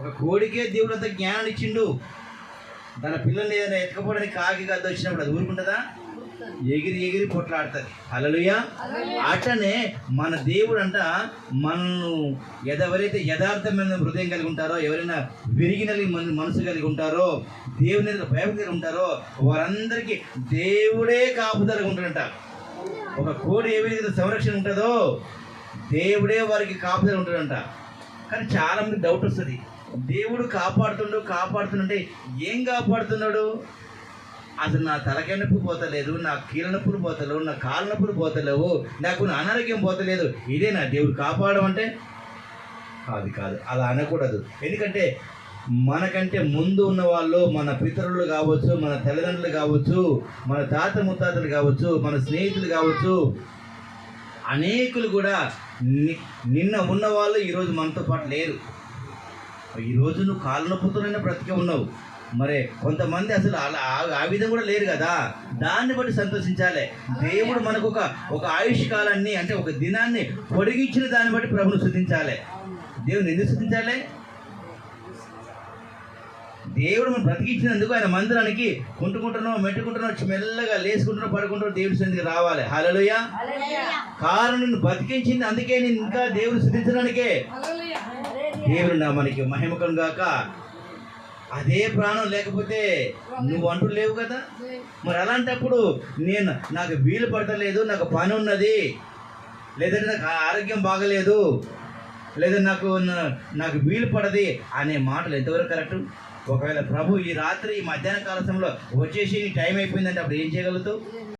ఒక కోడికే దేవుడు అంత జ్ఞానం ఇచ్చిండు. తన పిల్లల్ని ఏదైనా ఎత్తుకపోవడానికి కాకి గద్ద వచ్చినప్పుడు అది ఊరుకుంటుందా? ఎగిరి ఎగిరి పొట్లాడుతుంది. హల్లెలూయా. అట్లనే మన దేవుడు అంట మనను ఎవరైతే యథార్థమైన హృదయం కలిగి ఉంటారో, ఎవరైనా విరిగిన మనసు కలిగి ఉంటారో, దేవుని భయం కలిగి ఉంటారో వారందరికీ దేవుడే కాపుదలగా ఉంటాడంట. ఒక కోడి ఏ విధంగా సంరక్షణ ఉంటుందో దేవుడే వారికి కాపుదల ఉంటాడంట. కానీ చాలా మంది డౌట్ వస్తుంది, దేవుడు కాపాడుతుంటే ఏం కాపాడుతున్నాడు? అసలు నా తలకాయ నొప్పి పోతలేదు, నా కీళ్ళ నొప్పులు పోతలేవు, నా కాళ్ళ నొప్పులు పోతలేవు, నాకు అనారోగ్యం పోతలేదు, ఇదే నా దేవుడు కాపాడడం అంటే? కాదు, అలా అనకూడదు. ఎందుకంటే మనకంటే ముందు ఉన్న వాళ్ళు, మన పితరులు కావచ్చు, మన తల్లిదండ్రులు కావచ్చు, మన తాత ముత్తాతలు కావచ్చు, మన స్నేహితులు కావచ్చు, అనేకులు కూడా నిన్న ఉన్నవాళ్ళు ఈరోజు మనతో పాటు లేరు. ఈరోజు నువ్వు కాళ్ళ నొప్పుతోనైనా బ్రతికే ఉన్నావు. మరి కొంతమంది అసలు ఆ విధంగా కూడా లేరు కదా. దాన్ని బట్టి సంతోషించాలి. దేవుడు మనకు ఒక ఆయుష్ కాలాన్ని, అంటే ఒక దినాన్ని పొడిగించిన దాన్ని బట్టి ప్రభుని స్తుతించాలి. దేవుని ఎందుకు స్తుతించాలి? దేవుడు మనం బ్రతికించినందుకు ఆయన మందిరానికి మెట్టుకుంటున్నావు మెల్లగా లేసుకుంటున్నావు పడుకుంటున్నావు దేవుడి సన్నిధికి రావాలి. హల్లెలూయా. కారణం నిన్ను బతికించింది, అందుకే నేను ఇంకా దేవుని స్తుతించడానికే. దేవుడు నామానికి మహిమ కలుగును గాక. అదే ప్రాణం లేకపోతే నువ్వు అంటూ లేవు కదా. మరి అలాంటప్పుడు నాకు వీలు పడతలేదు, నాకు పని ఉన్నది, లేదంటే నాకు ఆరోగ్యం బాగలేదు, లేదా నాకు వీలు పడది అనే మాటలు ఎంతవరకు కరెక్ట్? ఒకవేళ ప్రభు ఈ రాత్రి ఈ మధ్యాహ్న కాల సమయంలో వచ్చేసి టైం అయిపోయిందంటే అప్పుడు ఏం చేయగలుగుతావు?